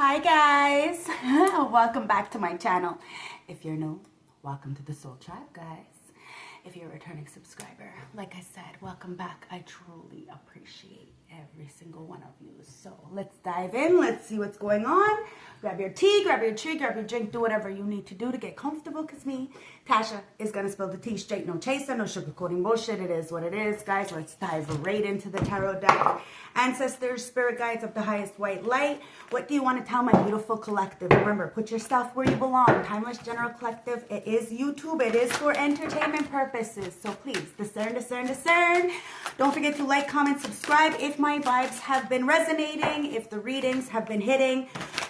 Hi guys, welcome back to my channel. If you're new, welcome to the Soul Tribe, guys. If you're a returning subscriber, like I said, welcome back. I truly appreciate every single one of you. So let's dive in. Let's see what's going on. Grab your tea, grab your tree, grab your drink, do whatever you need to do to get comfortable, because me, Tasha, is going to spill the tea straight. No chaser, no sugarcoating bullshit. It is what it is, guys. Let's dive right into the tarot deck. Ancestors, spirit guides of the highest white light. What do you want to tell my beautiful collective? Remember, put yourself where you belong. Timeless General Collective. It is YouTube. It is for entertainment purposes. So please, discern, discern, discern. Don't forget to like, comment, subscribe if my vibes have been resonating, if the readings have been hitting.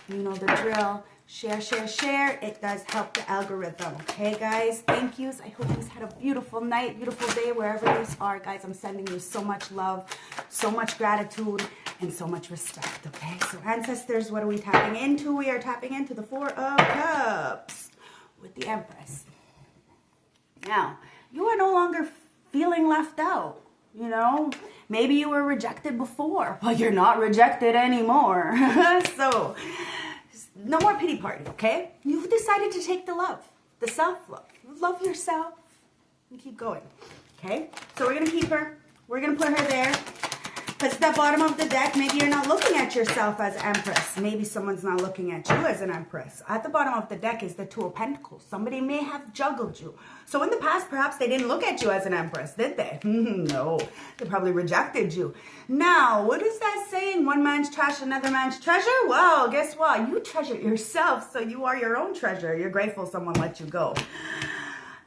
You know the drill. Share, share, share. It does help the algorithm. Okay, guys? Thank yous. I hope you had a beautiful night, beautiful day, wherever you are. Guys, I'm sending you so much love, so much gratitude, and so much respect. Okay? So, ancestors, what are we tapping into? We are tapping into the Four of Cups with the Empress. Now, you are no longer feeling left out. You know, maybe you were rejected before, but you're not rejected anymore. So, no more pity party, okay? You've decided to take the love, the self-love. Love yourself and keep going, okay? So we're going to keep her. We're going to put her there. Because at the bottom of the deck, maybe you're not looking at yourself as Empress. Maybe someone's not looking at you as an Empress. At the bottom of the deck is the Two of Pentacles. Somebody may have juggled you. So in the past, perhaps they didn't look at you as an Empress, did they? No. They probably rejected you. Now, what is that saying? One man's trash, another man's treasure? Well, guess what? You treasure yourself, so you are your own treasure. You're grateful someone let you go.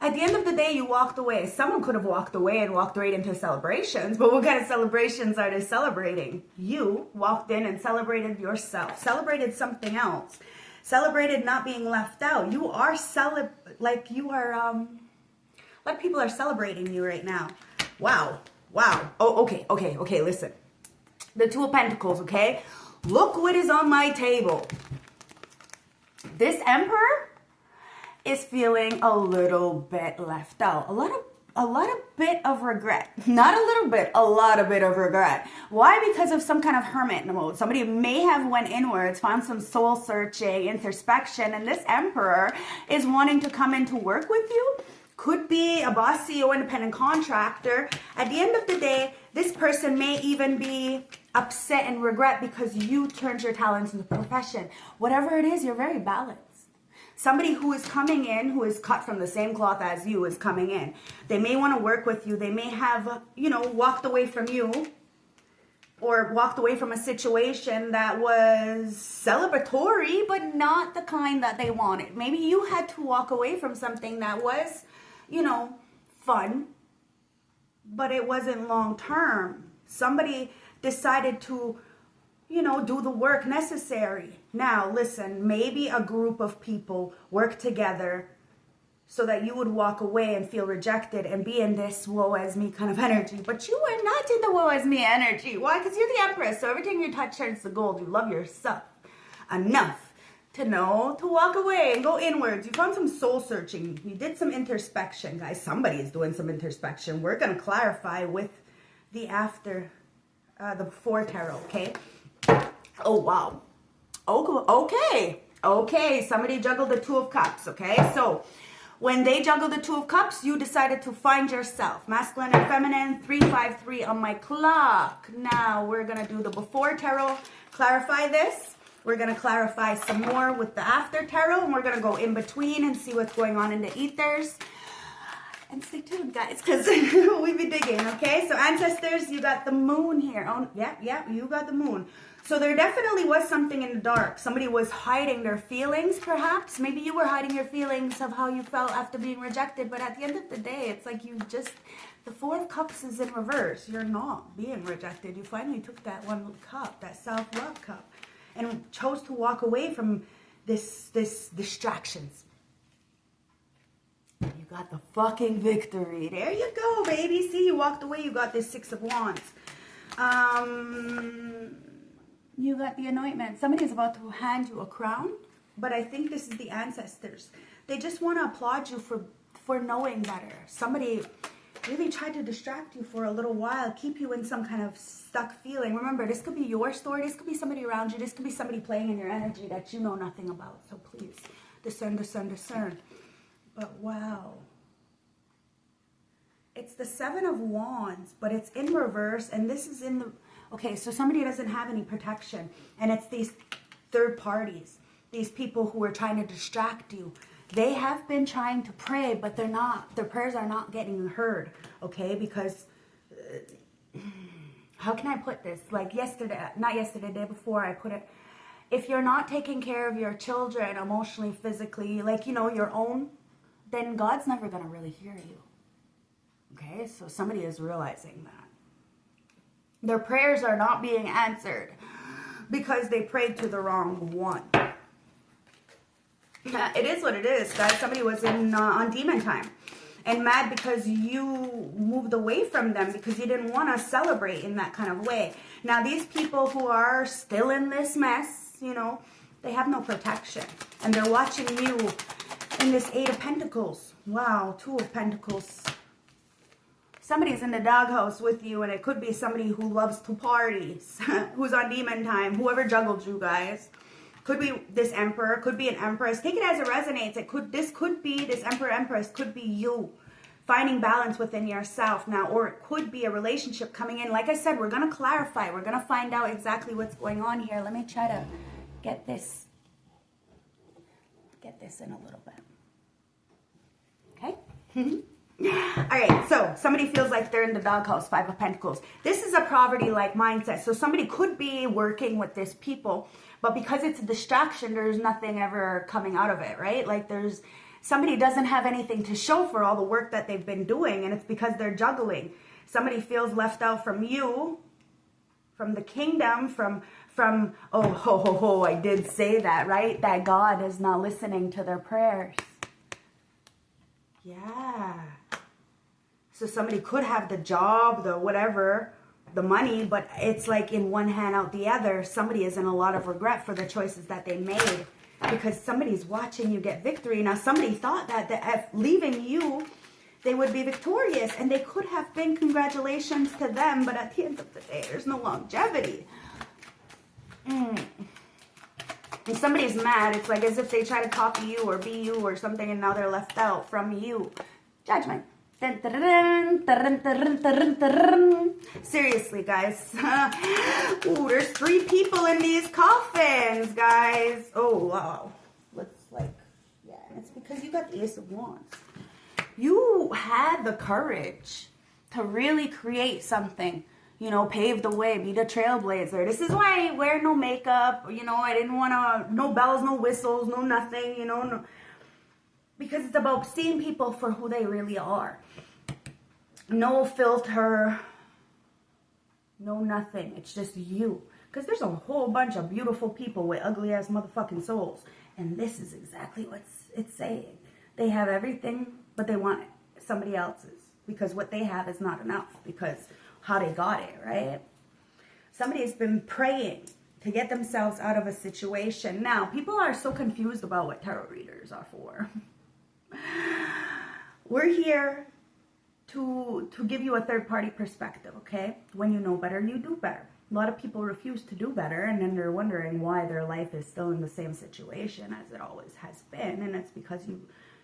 At the end of the day, you walked away. Someone could have walked away and walked right into celebrations, but what kind of celebrations are they celebrating? You walked in and celebrated yourself, celebrated something else, celebrated not being left out. You are a lot of people are celebrating you right now. Wow. Wow. Oh, okay, listen. The Two of Pentacles, okay? Look what is on my table. This Emperor is feeling a little bit left out. A lot of bit of regret. Not a little bit, a lot of bit of regret. Why? Because of some kind of hermit mode. Somebody may have went inwards, found some soul searching, introspection, and this Emperor is wanting to come in to work with you. Could be a boss, CEO, independent contractor. At the end of the day, this person may even be upset and regret because you turned your talents into profession. Whatever it is, you're very balanced. Somebody who is coming in, who is cut from the same cloth as you, is coming in. They may want to work with you. They may have, walked away from you or walked away from a situation that was celebratory, but not the kind that they wanted. Maybe you had to walk away from something that was, fun, but it wasn't long term. Somebody decided to do the work necessary. Now, listen, maybe a group of people work together so that you would walk away and feel rejected and be in this woe as me kind of energy. But you are not in the woe as me energy. Why? Because you're the Empress. So everything you touch turns to gold. You love yourself enough to know to walk away and go inwards. You found some soul searching. You did some introspection, guys. Somebody is doing some introspection. We're going to clarify with the the before tarot, okay? Oh, wow. Okay. Somebody juggled the Two of Cups, okay? So when they juggled the Two of Cups, you decided to find yourself. Masculine and feminine, 353 on my clock. Now we're going to do the before tarot, clarify this. We're going to clarify some more with the after tarot, and we're going to go in between and see what's going on in the ethers. And stay tuned, guys, because we be digging, okay? So, ancestors, you got the moon here. Oh, yeah, you got the moon. So, there definitely was something in the dark. Somebody was hiding their feelings, perhaps. Maybe you were hiding your feelings of how you felt after being rejected. But at the end of the day, it's like the Four of Cups is in reverse. You're not being rejected. You finally took that one cup, that self-love cup, and chose to walk away from this distractions. You got the fucking victory. There you go, baby. See, you walked away. You got this Six of Wands. You got the anointment. Somebody is about to hand you a crown, but I think this is the ancestors. They just want to applaud you for knowing better. Somebody really tried to distract you for a little while, keep you in some kind of stuck feeling. Remember, this could be your story. This could be somebody around you. This could be somebody playing in your energy that you know nothing about. So please, discern, discern, discern. But wow. It's the Seven of Wands, but it's in reverse. And this is in the... Okay, so somebody doesn't have any protection. And it's these third parties. These people who are trying to distract you. They have been trying to pray, but they're not. Their prayers are not getting heard, okay? Because, how can I put this? Like yesterday, not yesterday, the day before, I put it, if you're not taking care of your children emotionally, physically, like, you know, your own, then God's never going to really hear you, okay? So somebody is realizing that. Their prayers are not being answered because they prayed to the wrong one. It is what it is, guys. Somebody was on demon time and mad because you moved away from them because you didn't want to celebrate in that kind of way. Now, these people who are still in this mess, you know, they have no protection. And they're watching you in this Eight of Pentacles. Wow, Two of Pentacles. Somebody's in the doghouse with you, and it could be somebody who loves to party, who's on demon time, whoever juggled you guys. Could be this emperor, could be an empress. Take it as it resonates. This could be this emperor, empress, could be you finding balance within yourself now, or it could be a relationship coming in. Like I said, we're going to clarify. We're going to find out exactly what's going on here. Let me try to get this in a little bit. Okay? All right, so somebody feels like they're in the doghouse, Five of Pentacles. This is a poverty-like mindset. So somebody could be working with this people, but because it's a distraction, there's nothing ever coming out of it, right? Like somebody doesn't have anything to show for all the work that they've been doing, and it's because they're juggling. Somebody feels left out from you, from the kingdom, from oh, ho, ho, ho, I did say that, right? That God is not listening to their prayers. Yeah. So somebody could have the job, the whatever, the money, but it's like in one hand out the other. Somebody is in a lot of regret for the choices that they made because somebody's watching you get victory. Now, somebody thought that leaving you, they would be victorious, and they could have been. Congratulations to them, but at the end of the day, there's no longevity. And somebody's mad. It's like as if they try to copy you or be you or something, and now they're left out from you. Judgment. Seriously, guys. Ooh, there's 3 people in these coffins, guys. Oh, wow. Yeah, it's because you got the Ace of Wands. You had the courage to really create something, you know, pave the way, be the trailblazer. This is why I wear no makeup, you know, I didn't want to, no bells, no whistles, no nothing, you know, no. Because it's about seeing people for who they really are. No filter, no nothing. It's just you. Because there's a whole bunch of beautiful people with ugly ass motherfucking souls. And this is exactly what it's saying. They have everything, but they want somebody else's. Because what they have is not enough. Because how they got it, right? Somebody has been praying to get themselves out of a situation. Now, people are so confused about what tarot readers are for. We're here to give you a third-party perspective, okay? When you know better, you do better. A lot of people refuse to do better, and then they're wondering why their life is still in the same situation as it always has been, and it's because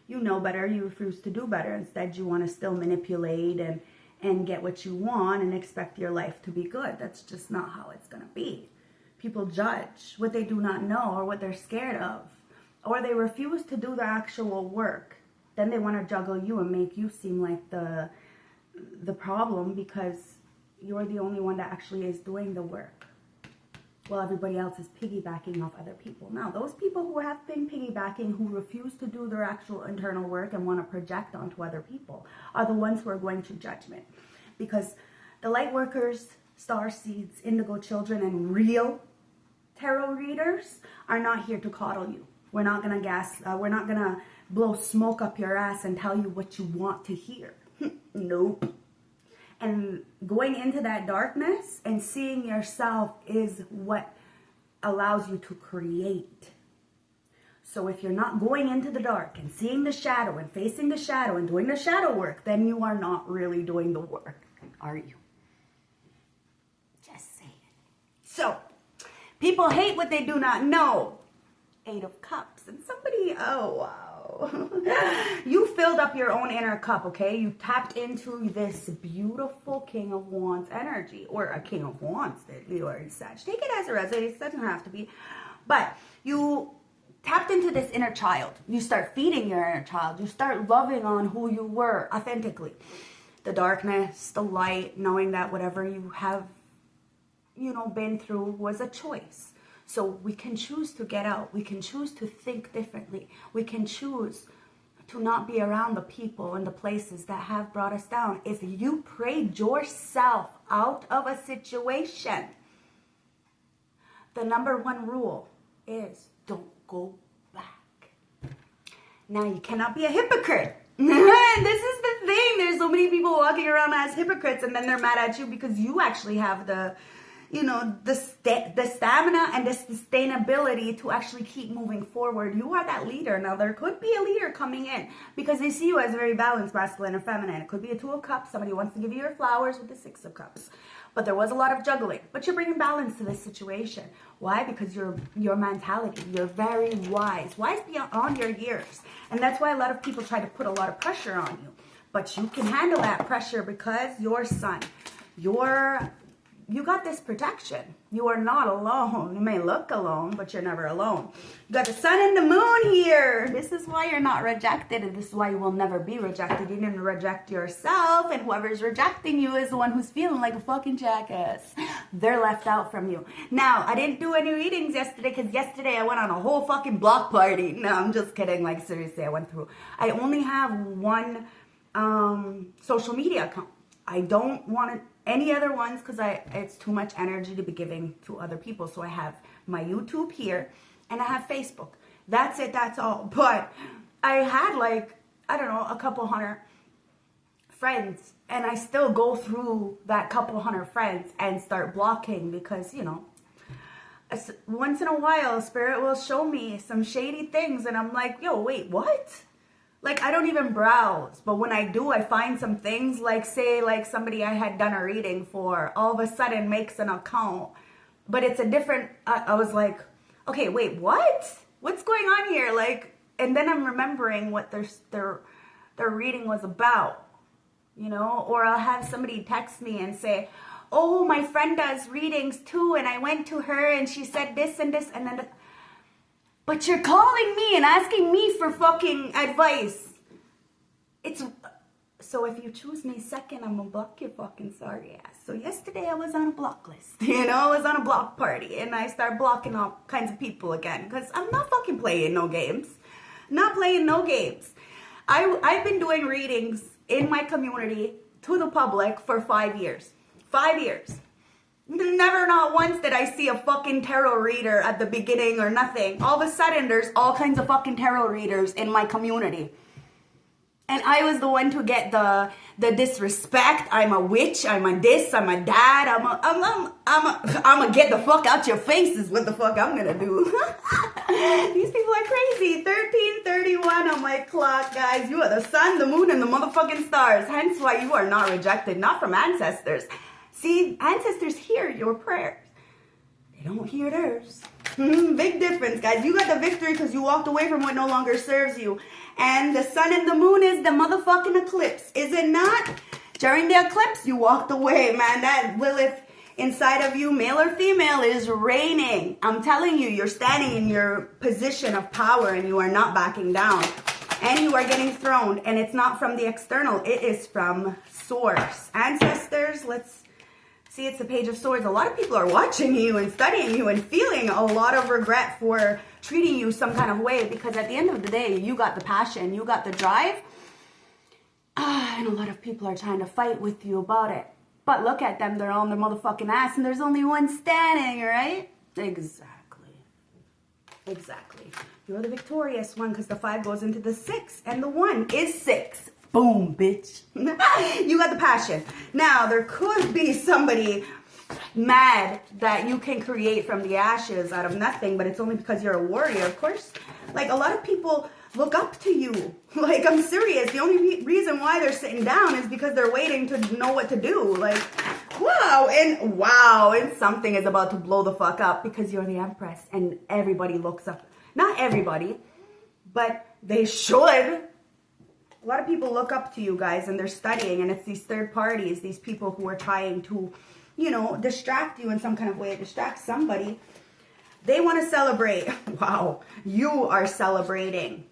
you know better, you refuse to do better. Instead, you want to still manipulate and get what you want and expect your life to be good. That's just not how it's going to be. People judge what they do not know or what they're scared of, or they refuse to do the actual work. Then they want to juggle you and make you seem like the problem because you're the only one that actually is doing the work. Well, everybody else is piggybacking off other people. Now, those people who have been piggybacking, who refuse to do their actual internal work and want to project onto other people, are the ones who are going to judgment. Because the light workers, star seeds, indigo children, and real tarot readers are not here to coddle you. We're not going to we're not going to blow smoke up your ass and tell you what you want to hear. Nope. And going into that darkness and seeing yourself is what allows you to create. So if you're not going into the dark and seeing the shadow and facing the shadow and doing the shadow work, then you are not really doing the work, are you? Just saying. So, people hate what they do not know. 8 of Cups. And somebody, oh wow. You filled up your own inner cup, okay? You tapped into this beautiful King of Wands energy. Or a King of Wands that you are in such. Take it as a resonates. It doesn't have to be. But you tapped into this inner child. You start feeding your inner child. You start loving on who you were authentically. The darkness, the light, knowing that whatever you have, been through was a choice. So we can choose to get out. We can choose to think differently. We can choose to not be around the people and the places that have brought us down. If you prayed yourself out of a situation, the number one rule is don't go back. Now, you cannot be a hypocrite. This is the thing. There's so many people walking around as hypocrites, and then they're mad at you because you actually have the stamina and the sustainability to actually keep moving forward. You are that leader. Now, there could be a leader coming in because they see you as very balanced, masculine and feminine. It could be a 2 of Cups. Somebody wants to give you your flowers with the 6 of Cups. But there was a lot of juggling. But you're bringing balance to this situation. Why? Because your mentality, you're very wise. Wise beyond your years. And that's why a lot of people try to put a lot of pressure on you. But you can handle that pressure because your son, you got this protection. You are not alone. You may look alone, but you're never alone. You got the sun and the moon here. This is why you're not rejected, and this is why you will never be rejected. You didn't reject yourself, and whoever's rejecting you is the one who's feeling like a fucking jackass. They're left out from you. Now, I didn't do any readings yesterday because yesterday I went on a whole fucking block party. No, I'm just kidding. Like, seriously, I only have one social media account. I don't want any other ones because it's too much energy to be giving to other people. So I have my YouTube here and I have Facebook. That's it. That's all. But I had a couple hundred friends, and I still go through that couple hundred friends and start blocking because, once in a while, Spirit will show me some shady things and I'm like, yo, wait, what? Like, I don't even browse, but when I do, I find some things, like, say, like, somebody I had done a reading for, all of a sudden makes an account, but it's a different, I was like, okay, wait, what? What's going on here? Like, and then I'm remembering what their reading was about, or I'll have somebody text me and say, oh, my friend does readings too, and I went to her, and she said this and this, and then... But you're calling me and asking me for fucking advice. So if you choose me second, I'm gonna block your fucking sorry ass. So yesterday I was on a block list. I was on a block party. And I start blocking all kinds of people again. Because I'm not fucking playing no games. Not playing no games. I've been doing readings in my community to the public for 5 years. 5 years. Never, not once did I see a fucking tarot reader at the beginning or nothing. All of a sudden, there's all kinds of fucking tarot readers in my community. And I was the one to get the disrespect. I'm a witch. I'm a this. I'm a that. I'm a get the fuck out your face is what the fuck I'm gonna do. These people are crazy. 13:31 on my clock, guys. You are the sun, the moon, and the motherfucking stars. Hence why you are not rejected. Not from ancestors. See, ancestors hear your prayers. They don't hear theirs. Big difference, guys. You got the victory because you walked away from what no longer serves you. And the sun and the moon is the motherfucking eclipse. Is it not? During the eclipse, you walked away, man. That Lilith inside of you, male or female, is reigning. I'm telling you, you're standing in your position of power and you are not backing down. And you are getting throned. And it's not from the external. It is from source. Ancestors, let's... See, it's the Page of Swords. A lot of people are watching you and studying you and feeling a lot of regret for treating you some kind of way because at the end of the day, you got the passion, you got the drive. And a lot of people are trying to fight with you about it. But look at them, they're on their motherfucking ass and there's only one standing, right? Exactly. Exactly. You're the victorious one because the 5 goes into the 6 and the 1 is 6. Boom, bitch. You got the passion. Now, there could be somebody mad that you can create from the ashes out of nothing, but it's only because you're a warrior. Of course, like, a lot of people look up to you. Like, I'm serious. The only reason why they're sitting down is because they're waiting to know what to do. Like, wow, and something is about to blow the fuck up because you're the Empress and everybody looks up. Not everybody, but they should. A lot of people look up to you guys and they're studying, and it's these third parties, these people who are trying to, you know, distract you in some kind of way, distract somebody. They want to celebrate. Wow, you are celebrating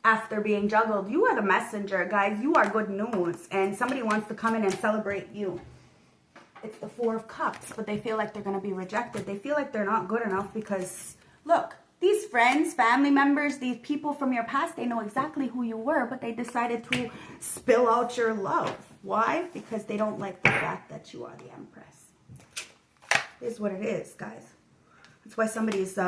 after being juggled. You are the messenger, guys. You are good news, and somebody wants to come in and celebrate you. It's the Four of Cups, but they feel like they're going to be rejected. They feel like they're not good enough because, look, these friends, family members, these people from your past, they know exactly who you were, but they decided to spill out your love. Why? Because they don't like the fact that you are the Empress. It is what it is, guys. That's why somebody's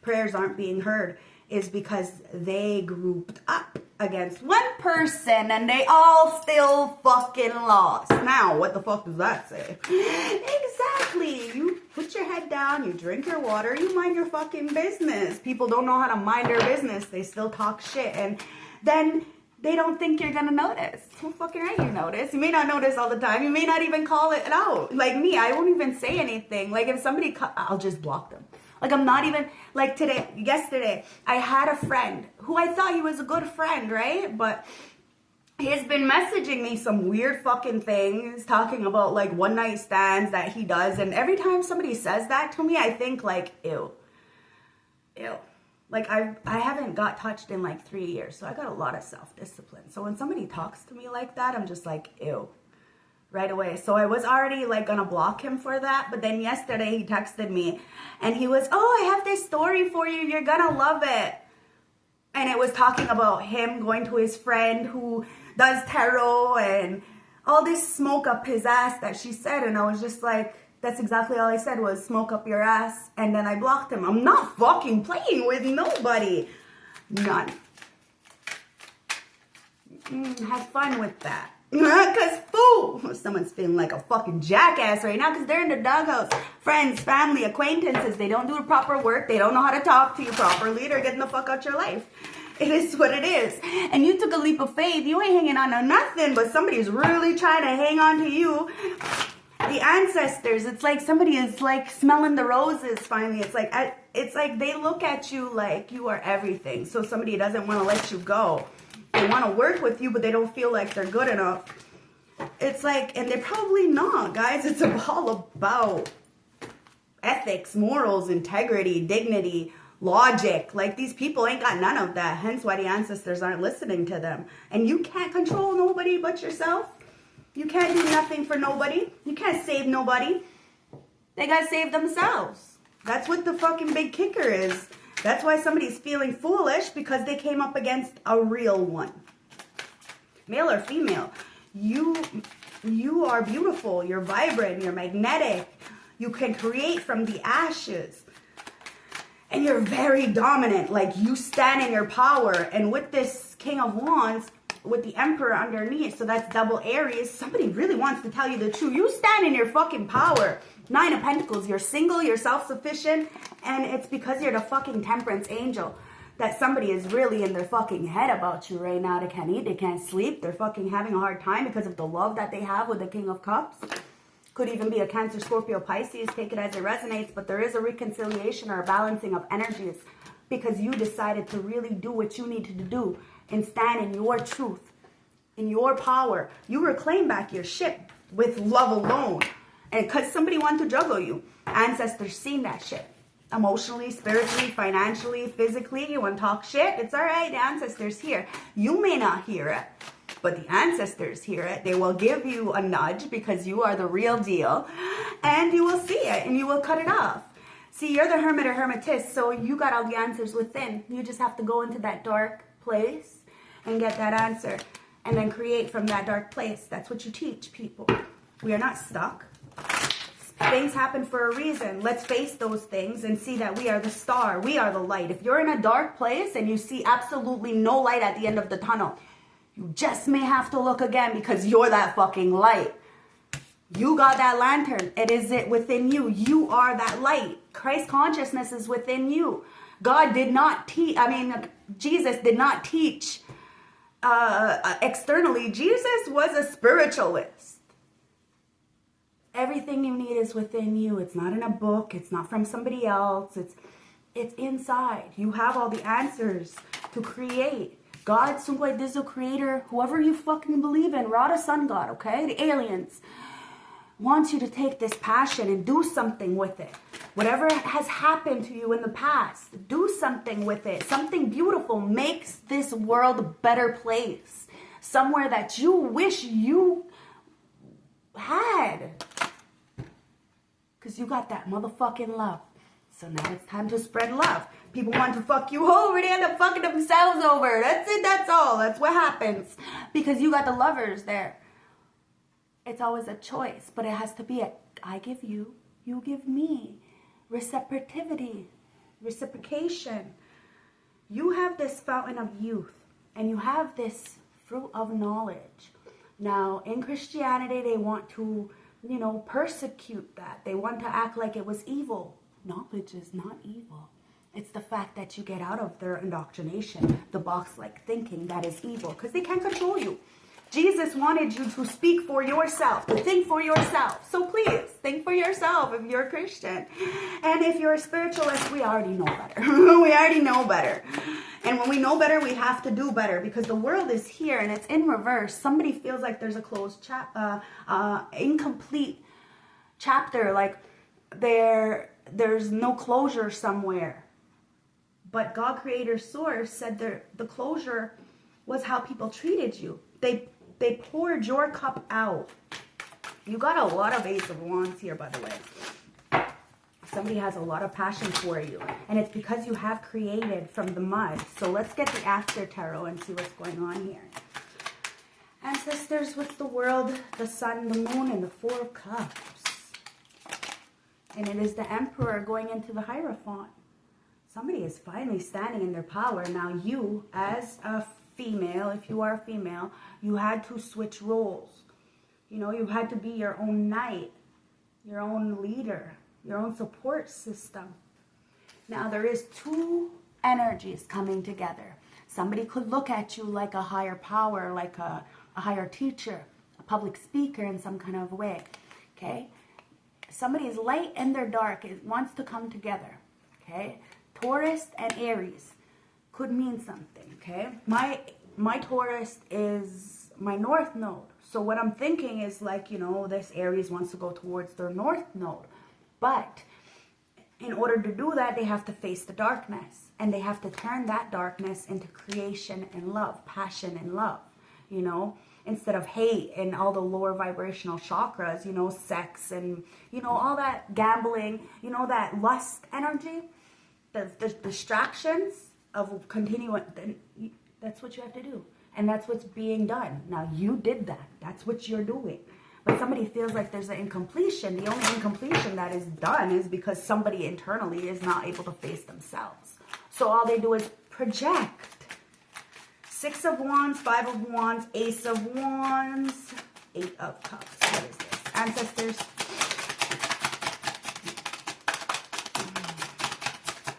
prayers aren't being heard, is because they grouped up against one person and they all still fucking lost. Now, what the fuck does that say? Exactly. You put your head down, you drink your water, you mind your fucking business. People don't know how to mind their business. They still talk shit, and then they don't think you're gonna notice. Well, fucking right, you notice. You may not notice all the time. You may not even call it out. Like me, I won't even say anything. Like, if somebody, I'll just block them. Like, I'm not even, like, yesterday, I had a friend who I thought he was a good friend, right? But he's been messaging me some weird fucking things, talking about, like, one night stands that he does. And every time somebody says that to me, I think, like, ew. Ew. Like, I haven't got touched in, like, 3 years. So I got a lot of self-discipline. So when somebody talks to me like that, I'm just like, ew. Right away. So I was already, like, gonna block him for that, but then yesterday he texted me and he was, oh, I have this story for you, you're gonna love it. And it was talking about him going to his friend who does tarot and all this smoke up his ass that she said, and I was just like, that's exactly all I said was smoke up your ass, and then I blocked him. I'm not fucking playing with nobody. None. Have fun with that. Because, fool, someone's feeling like a fucking jackass right now because they're in the doghouse. Friends, family, acquaintances, they don't do the proper work. They don't know how to talk to you properly. They're getting the fuck out your life. It is what it is. And you took a leap of faith. You ain't hanging on to nothing, but somebody's really trying to hang on to you. The ancestors, it's like somebody is like smelling the roses finally. It's like they look at you like you are everything. So somebody doesn't want to let you go. They want to work with you, but they don't feel like they're good enough. It's like, and they're probably not, guys. It's all about ethics, morals, integrity, dignity, logic. Like, these people ain't got none of that. Hence why the ancestors aren't listening to them. And you can't control nobody but yourself. You can't do nothing for nobody. You can't save nobody. They got to save themselves. That's what the fucking big kicker is. That's why somebody's feeling foolish, because they came up against a real one. Male or female, you are beautiful, you're vibrant, you're magnetic, you can create from the ashes. And you're very dominant, like you stand in your power. And with this King of Wands, with the Emperor underneath, so that's double Aries, somebody really wants to tell you the truth. You stand in your fucking power. Nine of Pentacles, you're single, you're self-sufficient, and it's because you're the fucking Temperance angel that somebody is really in their fucking head about you right now. They can't eat, they can't sleep, they're fucking having a hard time because of the love that they have with the King of Cups. Could even be a Cancer, Scorpio, Pisces, take it as it resonates, but there is a reconciliation or a balancing of energies because you decided to really do what you needed to do and stand in your truth, in your power. You reclaim back your shit with love alone. And because somebody wanted to juggle you. Ancestors seen that shit. Emotionally, spiritually, financially, physically. You want to talk shit? It's all right. The ancestors hear. You may not hear it, but the ancestors hear it. They will give you a nudge because you are the real deal. And you will see it and you will cut it off. See, you're the hermit or hermitess, so you got all the answers within. You just have to go into that dark place and get that answer. And then create from that dark place. That's what you teach people. We are not stuck. Things happen for a reason. Let's face those things and see that we are the star. We are the light. If you're in a dark place and you see absolutely no light at the end of the tunnel, you just may have to look again because you're that fucking light. You got that lantern. It is it within you. You are that light. Christ consciousness is within you. God did not teach, Jesus did not teach externally. Jesus was a spiritualist. Everything you need is within you. It's not in a book. It's not from somebody else. It's inside. You have all the answers to create. God, Sungwai Dizo creator, whoever you fucking believe in, Radha Sun God, okay? The aliens wants you to take this passion and do something with it. Whatever has happened to you in the past, do something with it. Something beautiful makes this world a better place. Somewhere that you wish you had. Because you got that motherfucking love. So now it's time to spread love. People want to fuck you over. They end up fucking themselves over. That's it. That's all. That's what happens. Because you got the lovers there. It's always a choice. But it has to be I give you, you give me. Reciprocity. Reciprocation. You have this fountain of youth. And you have this fruit of knowledge. Now, in Christianity, they want to, persecute that. They want to act like it was evil. Knowledge is not evil. It's the fact that you get out of their indoctrination, the box-like thinking that is evil, because they can't control you. Jesus wanted you to speak for yourself, to think for yourself. So please, think for yourself if you're a Christian. And if you're a spiritualist, we already know better. We already know better. And when we know better, we have to do better, because the world is here and it's in reverse. Somebody feels like there's a closed incomplete chapter, like there's no closure somewhere. But God, Creator, Source said the closure was how people treated you. They poured your cup out. You got a lot of Ace of Wands here, by the way. Somebody has a lot of passion for you. And it's because you have created from the mud. So let's get the After Tarot and see what's going on here. Ancestors, what's the world, the sun, the moon, and the Four of Cups? And it is the Emperor going into the Hierophant. Somebody is finally standing in their power. Now you, as a female, if you are a female, you had to switch roles. You had to be your own knight, your own leader, your own support system. Now there is two energies coming together. Somebody could look at you like a higher power, like a higher teacher, a public speaker in some kind of way, okay? Somebody's light and their dark. It wants to come together, okay? Taurus and Aries could mean something, okay? My Taurus is my north node. So what I'm thinking is like, this Aries wants to go towards their north node. But in order to do that, they have to face the darkness. And they have to turn that darkness into creation and love, passion and love, instead of hate and all the lower vibrational chakras, sex and, all that gambling, that lust energy, the distractions of continuing. That's what you have to do. And that's what's being done. Now, you did that. That's what you're doing. But somebody feels like there's an incompletion. The only incompletion that is done is because somebody internally is not able to face themselves. So all they do is project. Six of Wands, Five of Wands, Ace of Wands, Eight of Cups. What is this? Ancestors.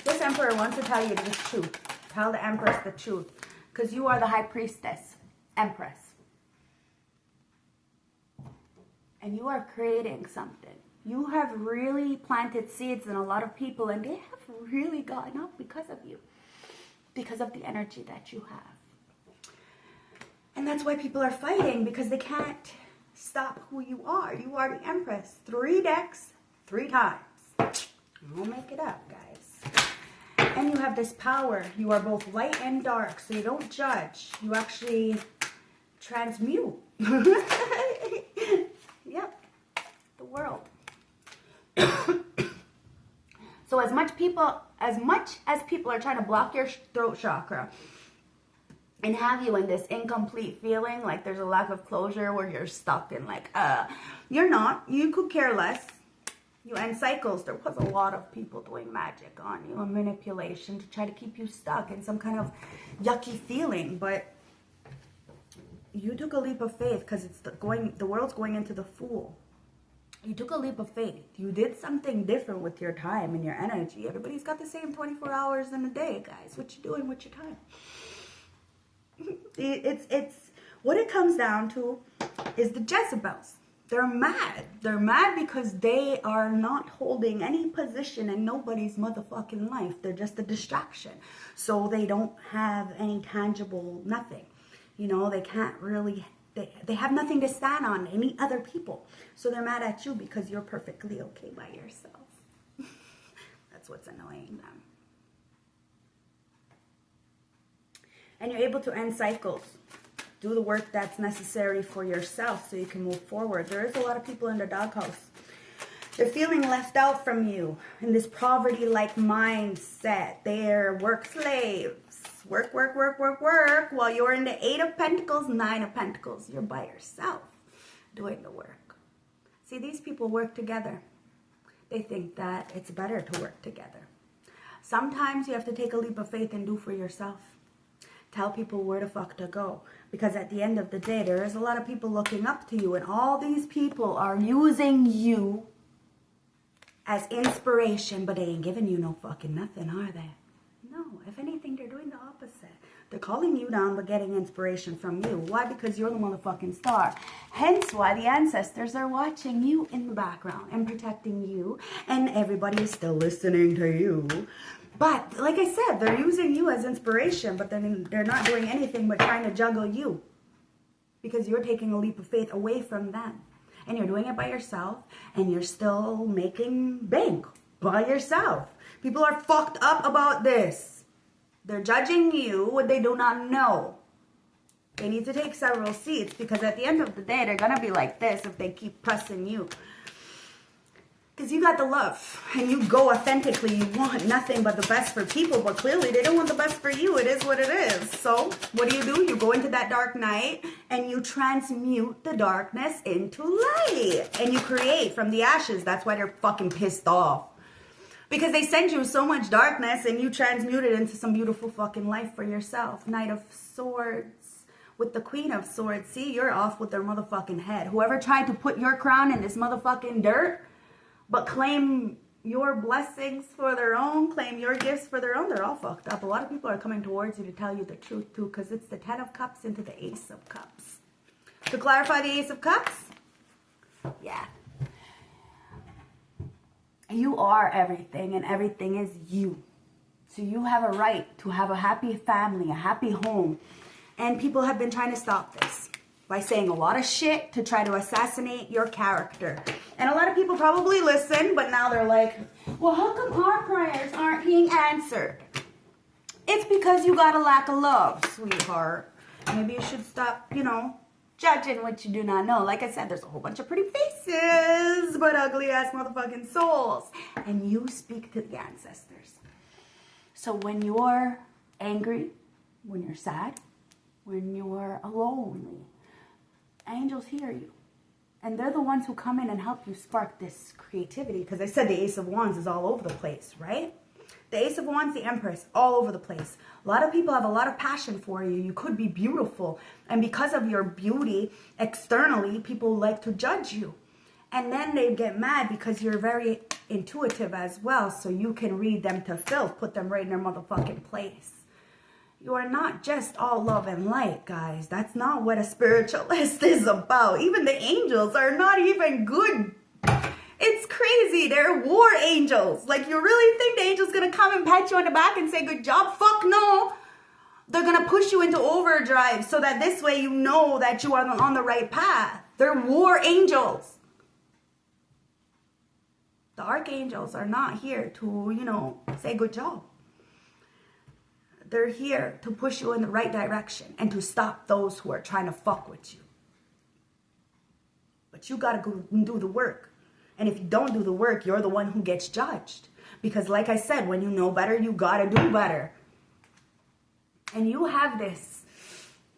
This Emperor wants to tell you the truth. Tell the Empress the truth. Because you are the High Priestess, Empress. And you are creating something. You have really planted seeds in a lot of people, and they have really gotten up because of you. Because of the energy that you have. And that's why people are fighting, because they can't stop who you are. You are the Empress. 3 decks, 3 times. I'll make it up, guys. And you have this power. You are both light and dark, so you don't judge. You actually transmute. Yep. The world. So as much as people are trying to block your throat chakra and have you in this incomplete feeling, like there's a lack of closure where you're stuck and like, you're not. You could care less. You end cycles. There was a lot of people doing magic on you and manipulation to try to keep you stuck in some kind of yucky feeling. But you took a leap of faith, because it's the world's going into the Fool. You took a leap of faith. You did something different with your time and your energy. Everybody's got the same 24 hours in a day, guys. What you doing with your time? It's what it comes down to is the Jezebels. They're mad. They're mad because they are not holding any position in nobody's motherfucking life. They're just a distraction. So they don't have any tangible nothing. You know, they can't really, they have nothing to stand on, any other people. So they're mad at you because you're perfectly okay by yourself. That's what's annoying them. And you're able to end cycles. Do the work that's necessary for yourself so you can move forward. There is a lot of people in the doghouse. They're feeling left out from you in this poverty-like mindset. They're work slaves. Work, work, work, work, work. While you're in the 8 of Pentacles, 9 of Pentacles. You're by yourself doing the work. See, these people work together. They think that it's better to work together. Sometimes you have to take a leap of faith and do for yourself. Tell people where the fuck to go. Because at the end of the day, there is a lot of people looking up to you. And all these people are using you as inspiration. But they ain't giving you no fucking nothing, are they? No. If anything, they're doing the opposite. They're calling you down but getting inspiration from you. Why? Because you're the motherfucking star. Hence why the ancestors are watching you in the background and protecting you. And everybody is still listening to you. But, like I said, they're using you as inspiration, but then they're not doing anything but trying to juggle you. Because you're taking a leap of faith away from them. And you're doing it by yourself, and you're still making bank by yourself. People are fucked up about this. They're judging you what they do not know. They need to take several seats, because at the end of the day, they're going to be like this if they keep pressing you. Because you got the love, and you go authentically. You want nothing but the best for people, but clearly they don't want the best for you. It is what it is. So what do? You go into that dark night, and you transmute the darkness into light. And you create from the ashes. That's why they're fucking pissed off. Because they send you so much darkness, and you transmute it into some beautiful fucking life for yourself. Knight of Swords with the Queen of Swords. See, you're off with their motherfucking head. Whoever tried to put your crown in this motherfucking dirt, but claim your blessings for their own, claim your gifts for their own, they're all fucked up. A lot of people are coming towards you to tell you the truth too, because it's the 10 of Cups into the Ace of Cups. To clarify the Ace of Cups, yeah. You are everything, and everything is you. So you have a right to have a happy family, a happy home. And people have been trying to stop this by saying a lot of shit to try to assassinate your character. And a lot of people probably listen, but now they're like, well, how come our prayers aren't being answered? It's because you got a lack of love, sweetheart. Maybe you should stop, you know, judging what you do not know. Like I said, there's a whole bunch of pretty faces, but ugly ass motherfucking souls. And you speak to the ancestors. So when you're angry, when you're sad, when you're lonely, angels hear you. And they're the ones who come in and help you spark this creativity. Because I said the Ace of Wands is all over the place, right? The Ace of Wands, the Empress, all over the place. A lot of people have a lot of passion for you. You could be beautiful. And because of your beauty, externally, people like to judge you. And then they get mad because you're very intuitive as well. So you can read them to filth, put them right in their motherfucking place. You are not just all love and light, guys. That's not what a spiritualist is about. Even the angels are not even good. It's crazy. They're war angels. Like, you really think the angel's going to come and pat you on the back and say, good job? Fuck no. They're going to push you into overdrive so that this way you know that you are on the right path. They're war angels. The archangels are not here to, you know, say good job. They're here to push you in the right direction and to stop those who are trying to fuck with you. But you got to go and do the work. And if you don't do the work, you're the one who gets judged. Because like I said, when you know better, you got to do better. And you have this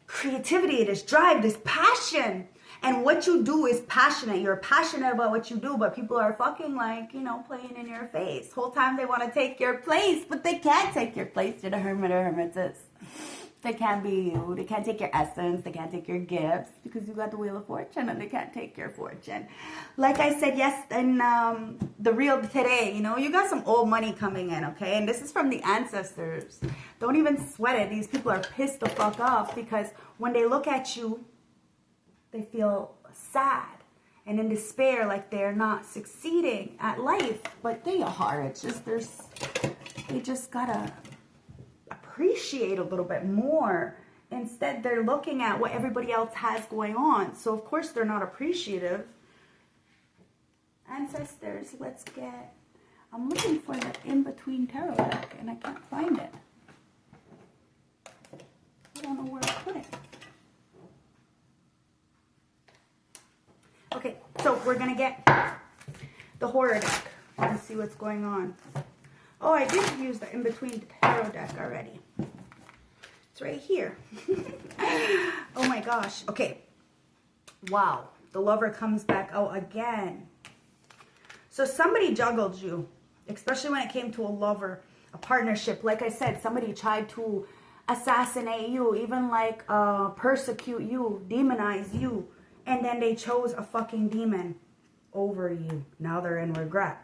creativity, this drive, this passion. And what you do is passionate. You're passionate about what you do, but people are fucking like, you know, playing in your face. Whole time they want to take your place, but they can't take your place. You're the hermit or hermitess. They can't be you. They can't take your essence. They can't take your gifts because you got the Wheel of Fortune and they can't take your fortune. Like I said, yes, in the reel today, you know, you got some old money coming in, okay? And this is from the ancestors. Don't even sweat it. These people are pissed the fuck off because when they look at you, they feel sad and in despair, like they're not succeeding at life. But they are. It's just they just gotta appreciate a little bit more. Instead, they're looking at what everybody else has going on. So, of course, they're not appreciative. Ancestors, let's get... I'm looking for the in-between tarot deck, and I can't find it. I don't know where I put it. Okay, so we're going to get the horror deck and see what's going on. Oh, I did use the in-between tarot deck already. It's right here. Oh my gosh. Okay. Wow. The lover comes back out again. So somebody juggled you, especially when it came to a lover, a partnership. Like I said, somebody tried to assassinate you, even like persecute you, demonize you. And then they chose a fucking demon over you. Now they're in regret.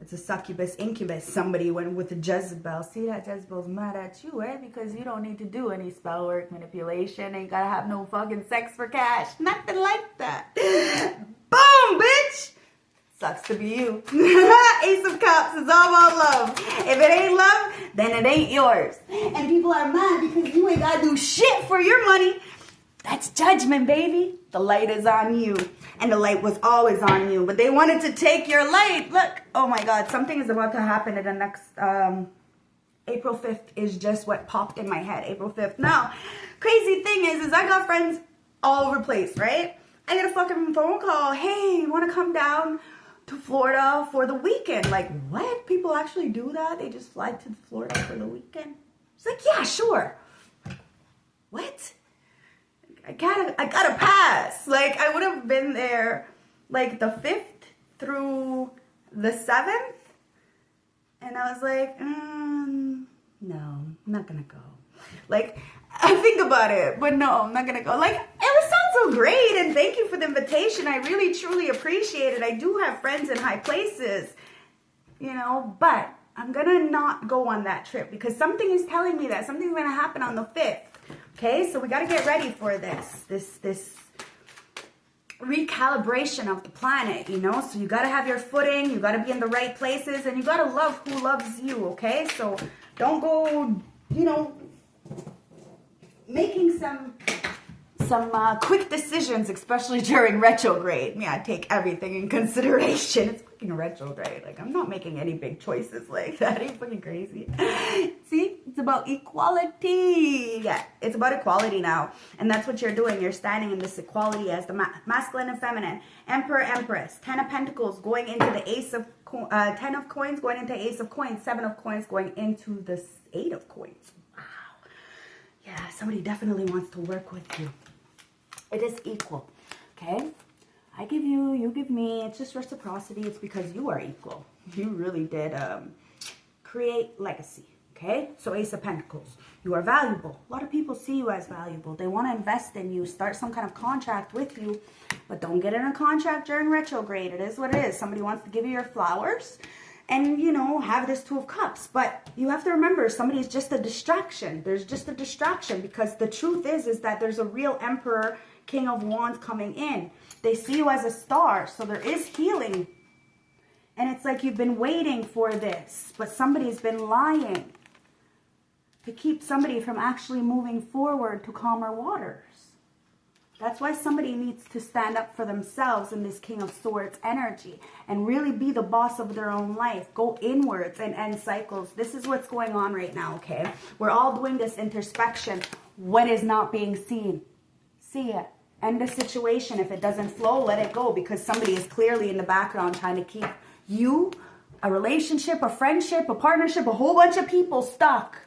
It's a succubus, incubus. Somebody went with a Jezebel. See that Jezebel's mad at you, eh? Because you don't need to do any spell work, manipulation. Ain't gotta have no fucking sex for cash. Nothing like that. Boom, bitch! Sucks to be you. Ace of Cups is all about love. If it ain't love, then it ain't yours. And people are mad because you ain't gotta do shit for your money. That's judgment, baby. The light is on you. And the light was always on you. But they wanted to take your light. Look. Oh my God. Something is about to happen in the next... April 5th is just what popped in my head. April 5th. Now, crazy thing is I got friends all over the place, right? I get a fucking phone call. Hey, you want to come down to Florida for the weekend? Like, what? People actually do that? They just fly to Florida for the weekend? It's like, yeah, sure. What? I gotta pass. Like, I would have been there like the 5th through the 7th. And I was like, no, I'm not gonna go. Like, I think about it, but no, I'm not gonna go. Like, it sounds so great, and thank you for the invitation. I really, truly appreciate it. I do have friends in high places, you know, but I'm gonna not go on that trip because something is telling me that something's gonna happen on the 5th. Okay, so we got to get ready for this recalibration of the planet, you know? So you got to have your footing, you got to be in the right places, and you got to love who loves you, okay? So don't go, you know, making some quick decisions, especially during retrograde. Yeah, take everything in consideration. It's fucking retrograde. Like, I'm not making any big choices like that. Ain't fucking crazy. See, it's about equality. Yeah, it's about equality now. And that's what you're doing. You're standing in this equality as the masculine and feminine. Emperor, Empress. 10 of Pentacles going into the Ace of 10 of Coins going into Ace of Coins. 7 of Coins going into the 8 of Coins. Wow. Yeah, somebody definitely wants to work with you. It is equal, okay? I give you, you give me. It's just reciprocity. It's because you are equal. You really did create legacy, okay? So Ace of Pentacles, you are valuable. A lot of people see you as valuable. They want to invest in you, start some kind of contract with you, but don't get in a contract during retrograde. It is what it is. Somebody wants to give you your flowers and, you know, have this Two of Cups. But you have to remember, somebody's just a distraction. There's just a distraction because the truth is that there's a real Emperor, King of Wands coming in. They see you as a star, so there is healing. And it's like you've been waiting for this, but somebody's been lying to keep somebody from actually moving forward to calmer waters. That's why somebody needs to stand up for themselves in this King of Swords energy and really be the boss of their own life. Go inwards and end cycles. This is what's going on right now, okay? We're all doing this introspection. What is not being seen? See it. End the situation. If it doesn't flow, let it go, because somebody is clearly in the background trying to keep you, a relationship, a friendship, a partnership, a whole bunch of people stuck.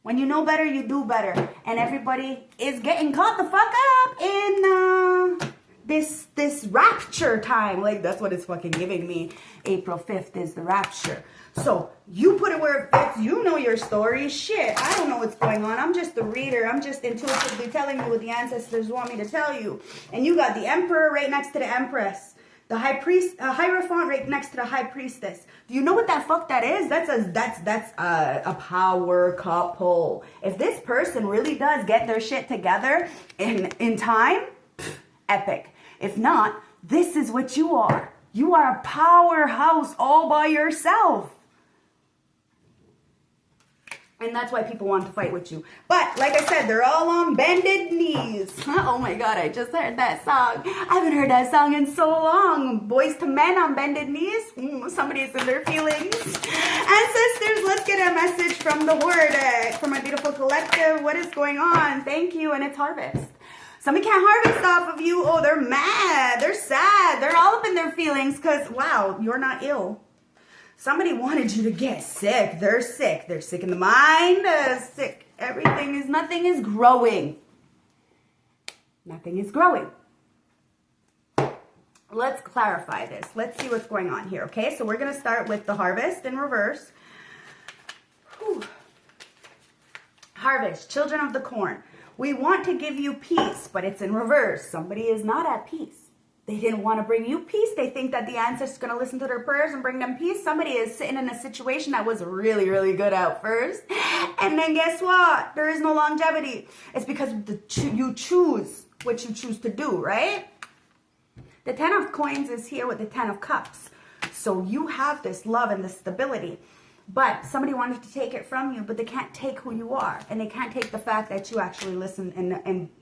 When you know better, you do better. And everybody is getting caught the fuck up in this rapture time. Like, that's what it's fucking giving me. April 5th is the rapture. So you put it where it fits. You know your story. Shit, I don't know what's going on. I'm just the reader. I'm just intuitively telling you what the ancestors want me to tell you. And you got the emperor right next to the empress. The high priest, hierophant right next to the high priestess. Do you know what that fuck that is? That's a power couple. If this person really does get their shit together in time, epic. If not, this is what you are. You are a powerhouse all by yourself. And that's why people want to fight with you. But, like I said, they're all on bended knees. Oh my God, I just heard that song. I haven't heard that song in so long. Boys to men on bended knees. Somebody is in their feelings. Ancestors, let's get a message from the word. For my beautiful collective, what is going on? Thank you, and it's harvest. Somebody can't harvest off of you. Oh, they're mad. They're sad. They're all up in their feelings because, wow, you're not ill. Somebody wanted you to get sick. They're sick. They're sick in the mind. Sick. Nothing is growing. Nothing is growing. Let's clarify this. Let's see what's going on here, okay? So we're going to start with the harvest in reverse. Whew. Harvest, children of the corn. We want to give you peace, but it's in reverse. Somebody is not at peace. They didn't want to bring you peace. They think that the ancestors are going to listen to their prayers and bring them peace. Somebody is sitting in a situation that was really, really good at first. And then guess what? There is no longevity. It's because you choose what you choose to do, right? The 10 of coins is here with the 10 of cups. So you have this love and this stability. But somebody wanted to take it from you, but they can't take who you are. And they can't take the fact that you actually listen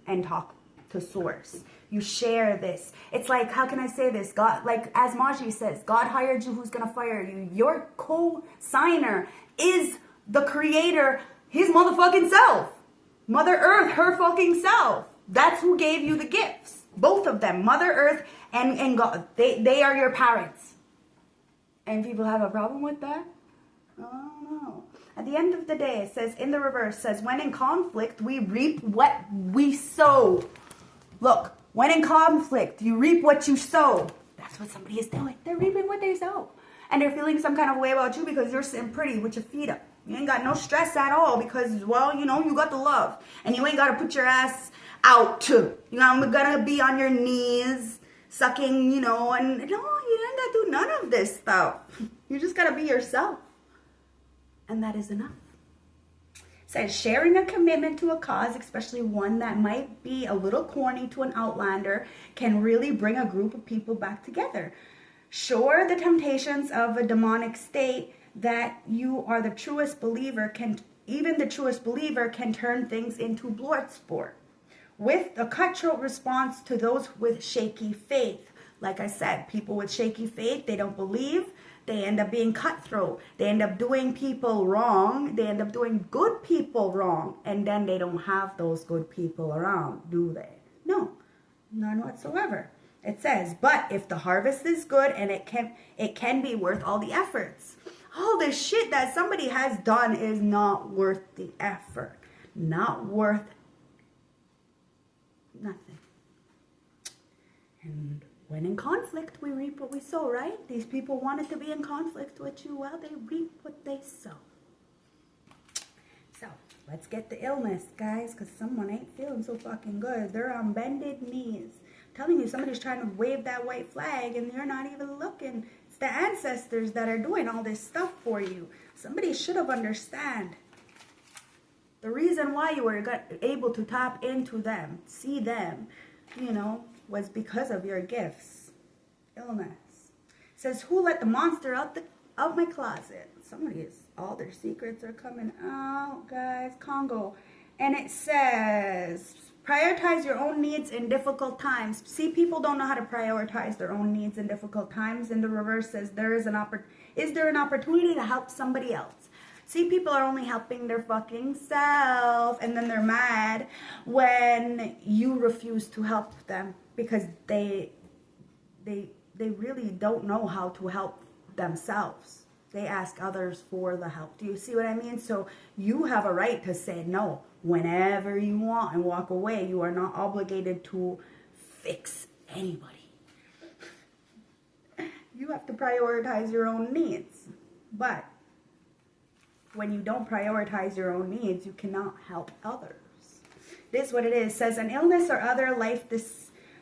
and talk to source. You share this. It's like, how can I say this? God, like as Maji says, God hired you, who's going to fire you? Your co-signer is the creator, his motherfucking self. Mother Earth, her fucking self. That's who gave you the gifts. Both of them, Mother Earth and God. They are your parents. And people have a problem with that? Oh no. At the end of the day, it says, in the reverse, says, when in conflict, we reap what we sow. Look, when in conflict, you reap what you sow. That's what somebody is doing. They're reaping what they sow. And they're feeling some kind of way about you because you're sitting pretty with your feet up. You ain't got no stress at all because, well, you know, you got the love. And you ain't got to put your ass out. You know, I'm going to be on your knees, sucking, you know, and no, you ain't got to do none of this stuff. You just got to be yourself. And that is enough. Says sharing a commitment to a cause, especially one that might be a little corny to an outlander, can really bring a group of people back together. Sure, the temptations of a demonic state that you are the truest believer even the truest believer can turn things into blood sport. With a cutthroat response to those with shaky faith. Like I said, people with shaky faith, they don't believe. They end up being cutthroat. They end up doing people wrong. They end up doing good people wrong. And then they don't have those good people around, do they? No, none whatsoever. It says, but if the harvest is good and it can be worth all the efforts. All the shit that somebody has done is not worth the effort. Not worth nothing. And when in conflict, we reap what we sow, right? These people wanted to be in conflict with you. Well, they reap what they sow. So, let's get the illness, guys, because someone ain't feeling so fucking good. They're on bended knees. I'm telling you, somebody's trying to wave that white flag, and you're not even looking. It's the ancestors that are doing all this stuff for you. Somebody should have understand. The reason why you were able to tap into them, see them, you know, was because of your gifts. Illness. It says, who let the monster out my closet? Somebody is, all their secrets are coming out, guys. Congo. And it says, prioritize your own needs in difficult times. See, people don't know how to prioritize their own needs in difficult times. And the reverse says, is there an opportunity to help somebody else? See, people are only helping their fucking self, and then they're mad when you refuse to help them because they really don't know how to help themselves. They ask others for the help. Do you see what I mean? So you have a right to say no whenever you want and walk away. You are not obligated to fix anybody. You have to prioritize your own needs. But when you don't prioritize your own needs, you cannot help others. This is what it is. It says, an illness or other life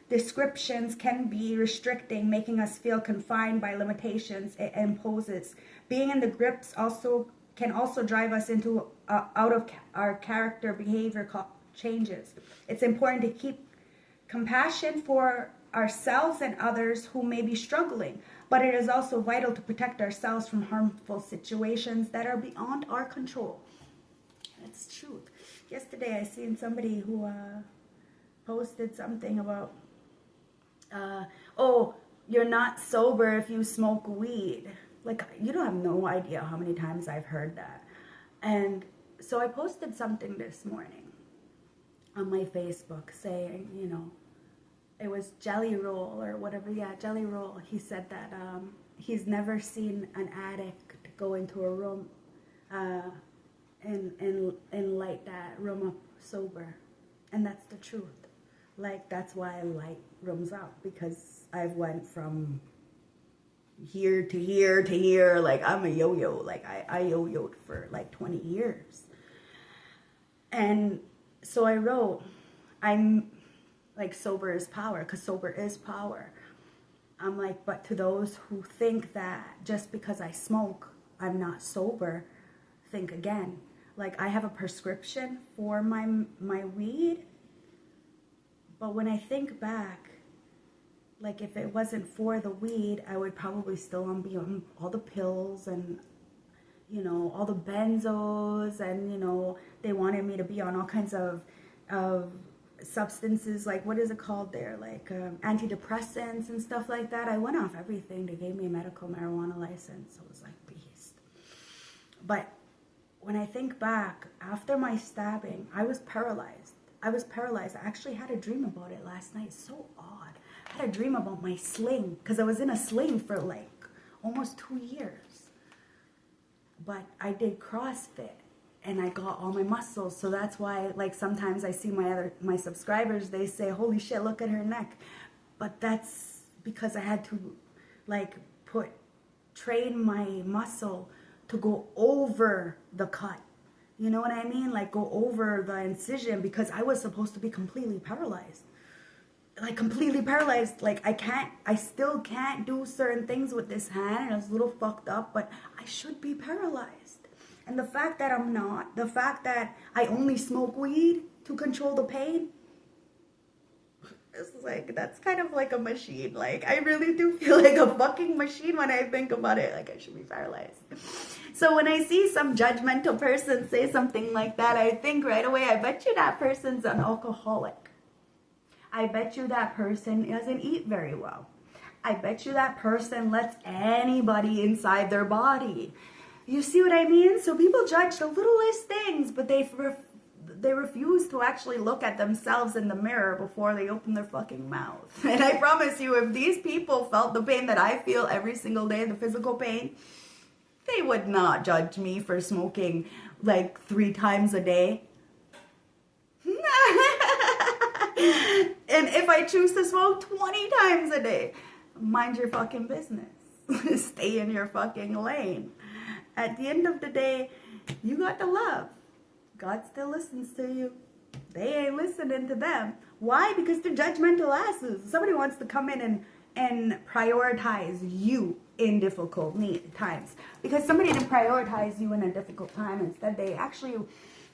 descriptions can be restricting, making us feel confined by limitations it imposes. Being in the grips can also drive us into out of our character behavior changes. It's important to keep compassion for ourselves and others who may be struggling, but it is also vital to protect ourselves from harmful situations that are beyond our control. It's truth. Yesterday I seen somebody who posted something about oh, you're not sober if you smoke weed. Like, you don't have no idea how many times I've heard that. And so I posted something this morning on my Facebook saying, you know, it was Jelly Roll or whatever. Yeah, Jelly Roll. He said that he's never seen an addict go into a room and light that room up sober. And that's the truth. Like, that's why I light rooms up, because I've went from here to here to here. Like, I'm a yo-yo. Like, I yo-yoed for like 20 years. And so I wrote, I'm like, sober is power, because sober is power. I'm like, but to those who think that just because I smoke, I'm not sober, think again. Like, I have a prescription for my weed, but when I think back, like, if it wasn't for the weed, I would probably still be on all the pills and, you know, all the benzos, and, you know, they wanted me to be on all kinds of substances, like, what is it called there, like antidepressants and stuff like that. I went off everything. They gave me a medical marijuana license. I was like, beast. But when I think back, after my stabbing, I was paralyzed. I actually had a dream about it last night. So odd. I had a dream about my sling, because I was in a sling for like almost 2 years. But I did CrossFit and I got all my muscles. So that's why, like, sometimes I see my subscribers, they say, holy shit, look at her neck. But that's because I had to, like, train my muscle to go over the cut. You know what I mean? Like, go over the incision, because I was supposed to be completely paralyzed. Like, completely paralyzed. Like, I still can't do certain things with this hand. And it's a little fucked up, but I should be paralyzed. And the fact that I'm not, the fact that I only smoke weed to control the pain, it's like, that's kind of like a machine. Like, I really do feel like a fucking machine when I think about it. Like, I should be paralyzed. So when I see some judgmental person say something like that, I think right away, I bet you that person's an alcoholic. I bet you that person doesn't eat very well. I bet you that person lets anybody inside their body. You see what I mean? So people judge the littlest things, but they refuse to actually look at themselves in the mirror before they open their fucking mouth. And I promise you, if these people felt the pain that I feel every single day, the physical pain, they would not judge me for smoking like 3 times a day. And if I choose to smoke 20 times a day, mind your fucking business. Stay in your fucking lane. At the end of the day, you got the love. God still listens to you. They ain't listening to them. Why? Because they're judgmental asses. Somebody wants to come in and prioritize you in difficult times. Because somebody didn't prioritize you in a difficult time. Instead, they actually,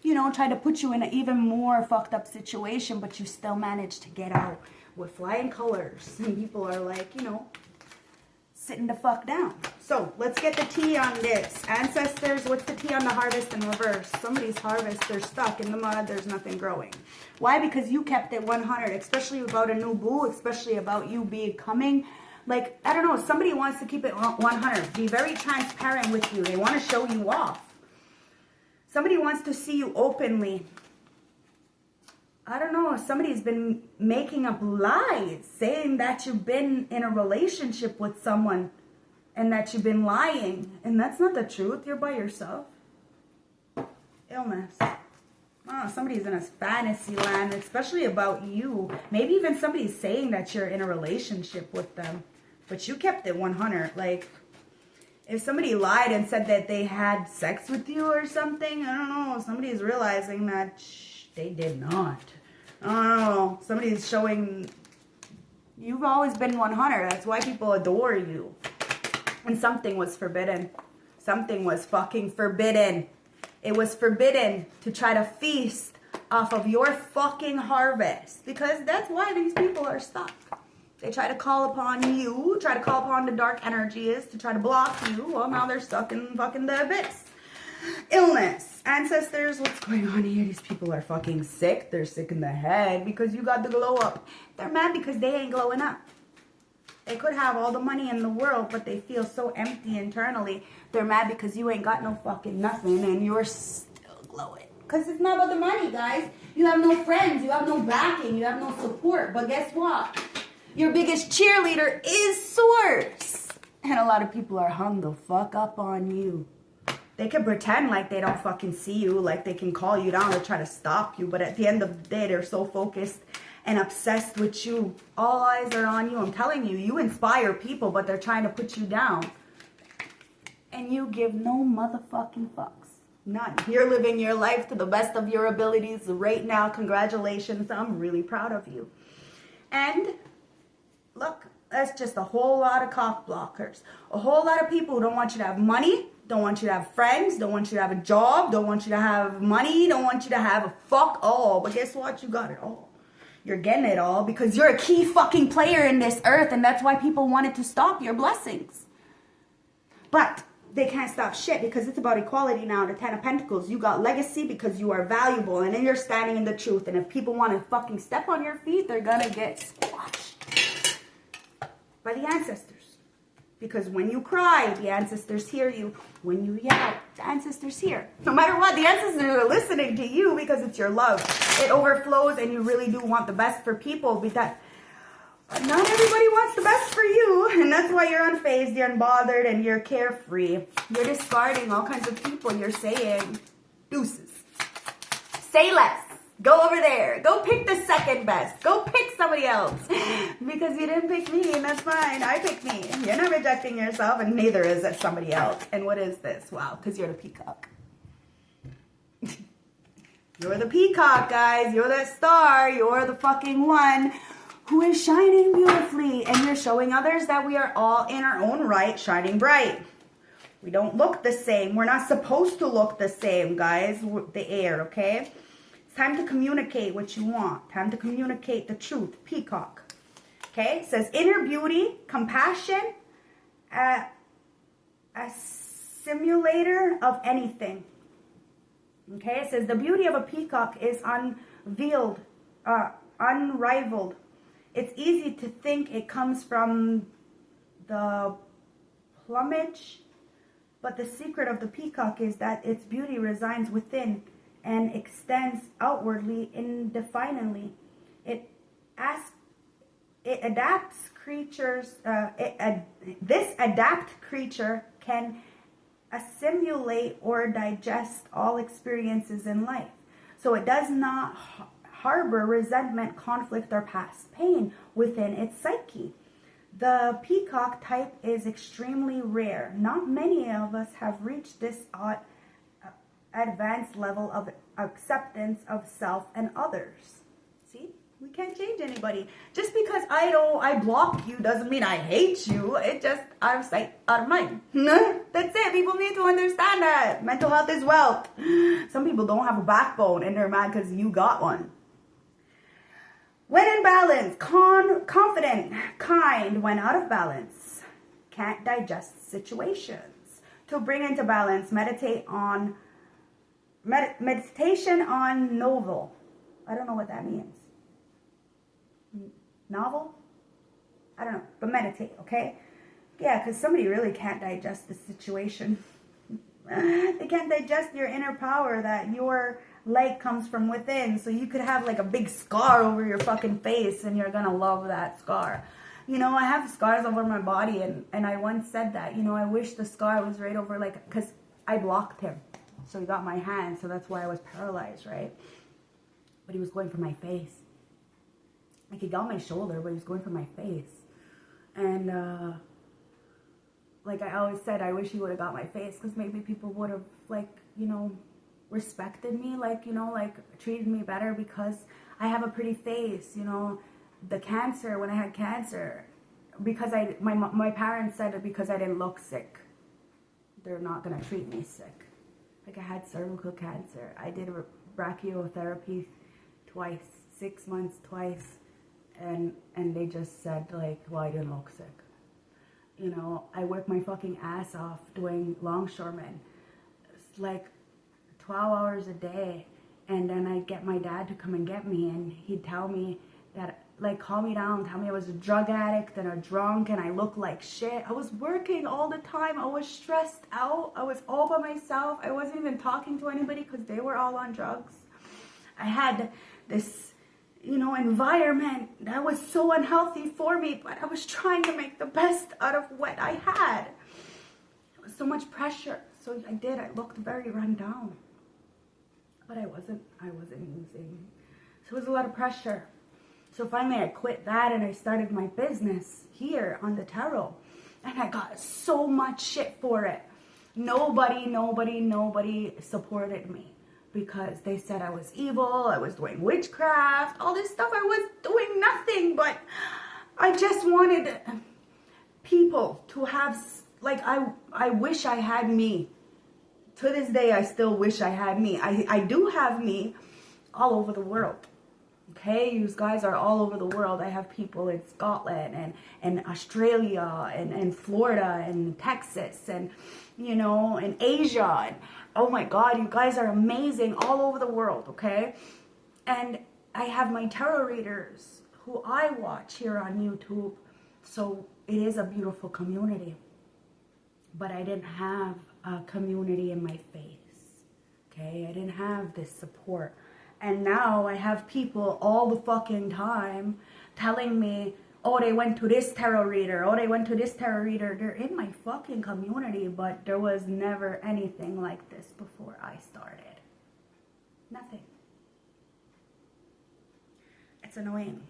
you know, try to put you in an even more fucked up situation, but you still manage to get out with flying colors. And people are like, you know, sitting the fuck down. So let's get the tea on this. Ancestors, what's the tea on the harvest in reverse? Somebody's harvest, they're stuck in the mud, there's nothing growing. Why? Because you kept it 100, especially about a new boo, especially about you becoming, like, I don't know, somebody wants to keep it 100, be very transparent with you. They want to show you off. Somebody wants to see you openly. I don't know, somebody's been making up lies, saying that you've been in a relationship with someone and that you've been lying. And that's not the truth. You're by yourself. Illness. Oh, somebody's in a fantasy land, especially about you. Maybe even somebody's saying that you're in a relationship with them. But you kept it 100. Like, If somebody lied and said that they had sex with you or something, I don't know. Somebody's realizing that they did not. I don't know. Somebody's showing you've always been 100. That's why people adore you. And something was forbidden. Something was fucking forbidden. It was forbidden to try to feast off of your fucking harvest. Because that's why these people are stuck. They try to call upon you, try to call upon the dark energies to try to block you. Well, now they're stuck in fucking the abyss. Illness. Ancestors, what's going on here? These people are fucking sick. They're sick in the head because you got the glow up. They're mad because they ain't glowing up. They could have all the money in the world, but they feel so empty internally. They're mad because you ain't got no fucking nothing and you're still glowing. Because it's not about the money, guys. You have no friends. You have no backing. You have no support. But guess what? Your biggest cheerleader is Source. And a lot of people are hung the fuck up on you. They can pretend like they don't fucking see you, like they can call you down or try to stop you. But at the end of the day, they're so focused and obsessed with you. All eyes are on you. I'm telling you, you inspire people, but they're trying to put you down. And you give no motherfucking fucks. None. You're living your life to the best of your abilities right now. Congratulations. I'm really proud of you. And look, that's just a whole lot of cock blockers. A whole lot of people who don't want you to have money, don't want you to have friends, don't want you to have a job, don't want you to have money, don't want you to have a fuck all. But guess what? You got it all. You're getting it all because you're a key fucking player in this earth, and that's why people wanted to stop your blessings. But they can't stop shit because it's about equality now. The 10 of Pentacles. You got legacy because you are valuable, and then you're standing in the truth. And if people want to fucking step on your feet, they're gonna get squashed by the ancestors. Because when you cry, the ancestors hear you. When you yell, the ancestors hear. No matter what, the ancestors are listening to you because it's your love. It overflows and you really do want the best for people. Because not everybody wants the best for you. And that's why you're unfazed, you're unbothered, and you're carefree. You're discarding all kinds of people. You're saying deuces. Say less. Go over there. Go pick the second best. Go pick somebody else. Because you didn't pick me, and that's fine. I picked me. You're not rejecting yourself, and neither is it somebody else. And what is this? Wow, because you're the peacock. You're the peacock, guys. You're the star. You're the fucking one who is shining beautifully. And you're showing others that we are all in our own right shining bright. We don't look the same. We're not supposed to look the same, guys. The air, okay? Time to communicate what you want. Time to communicate the truth. Peacock. Okay? It says inner beauty, compassion, a simulator of anything. Okay? It says the beauty of a peacock is unveiled, unrivaled. It's easy to think it comes from the plumage, but the secret of the peacock is that its beauty resides within and extends outwardly indefinably. This adapt creature can assimilate or digest all experiences in life. So it does not harbor resentment, conflict, or past pain within its psyche. The peacock type is extremely rare. Not many of us have reached this advanced level of acceptance of self and others. See, we can't change anybody. Just because I block you doesn't mean I hate you. It just out of sight, out of mind. That's it. People need to understand that mental health is wealth. Some people don't have a backbone and they're mad because you got one. When in balance, confident, kind. When out of balance, can't digest situations. To bring into balance, meditation on novel. I don't know what that means. Novel? I don't know. But meditate, okay? Yeah, because somebody really can't digest the situation. They can't digest your inner power, that your light comes from within. So you could have like a big scar over your fucking face and you're going to love that scar. You know, I have scars over my body and I once said that, you know, I wish the scar was right over, like, because I blocked him. So he got my hand, so that's why I was paralyzed, right? But he was going for my face. Like, he got my shoulder, but he was going for my face. And like I always said, I wish he would have got my face, because maybe people would have, like, you know, respected me, like, you know, like treated me better, because I have a pretty face, you know. The cancer, when I had cancer, because my parents said that because I didn't look sick, they're not gonna treat me sick. Like, I had cervical cancer. I did brachytherapy twice, 6 months twice, and they just said, like, well, I didn't look sick. You know, I worked my fucking ass off doing longshoremen. It's like 12 hours a day, and then I'd get my dad to come and get me, and he'd tell me that, like, calm me down, tell me I was a drug addict and a drunk and I look like shit. I was working all the time. I was stressed out. I was all by myself. I wasn't even talking to anybody because they were all on drugs. I had this, you know, environment that was so unhealthy for me, but I was trying to make the best out of what I had. It was so much pressure. So I looked very run down, but I wasn't using. So it was a lot of pressure. So finally I quit that and I started my business here on the tarot. And I got so much shit for it. Nobody supported me, because they said I was evil, I was doing witchcraft, all this stuff. I was doing nothing, but I just wanted people to have, like, I wish I had me. To this day, I still wish I had me. I do have me all over the world. Okay, you guys are all over the world. I have people in Scotland and Australia and Florida and Texas and, you know, and Asia. And oh my God, you guys are amazing all over the world, okay? And I have my tarot readers who I watch here on YouTube. So it is a beautiful community. But I didn't have a community in my face, okay? I didn't have this support. And now I have people all the fucking time telling me, oh, they went to this tarot reader, oh, they went to this tarot reader. They're in my fucking community, but there was never anything like this before I started. Nothing. It's annoying.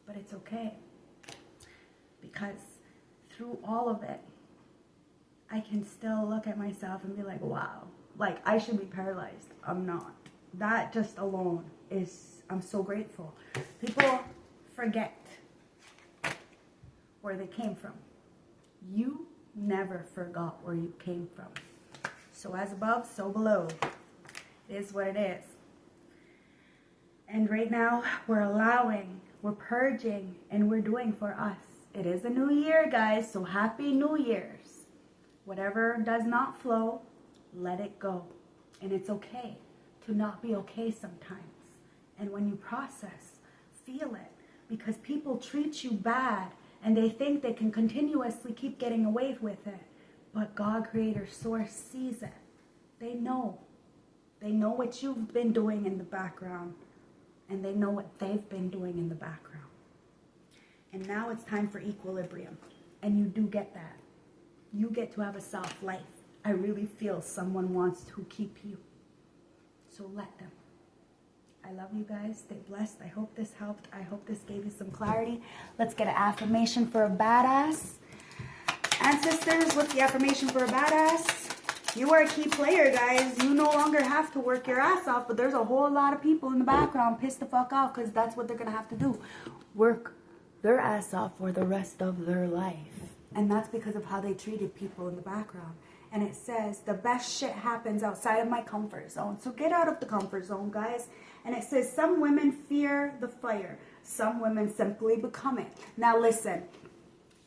But it's okay. Because through all of it, I can still look at myself and be like, wow. Like, I should be paralyzed. I'm not. That just alone is, I'm so grateful. People forget where they came from. You never forgot where you came from. So as above, so below. It is what it is. And right now, we're allowing, we're purging, and we're doing for us. It is a new year, guys, so happy New Year's. Whatever does not flow, let it go. And it's okay to not be okay sometimes. And when you process, feel it. Because people treat you bad and they think they can continuously keep getting away with it. But God, Creator, Source sees it. They know. They know what you've been doing in the background. And they know what they've been doing in the background. And now it's time for equilibrium. And you do get that. You get to have a soft life. I really feel someone wants to keep you. So let them. I love you guys. Stay blessed. I hope this helped. I hope this gave you some clarity. Let's get an affirmation for a badass. Ancestors, what's the affirmation for a badass? You are a key player, guys. You no longer have to work your ass off, but there's a whole lot of people in the background pissed the fuck off because that's what they're going to have to do. Work their ass off for the rest of their life. And that's because of how they treated people in the background. And it says, the best shit happens outside of my comfort zone. So get out of the comfort zone, guys. And it says, some women fear the fire. Some women simply become it. Now listen,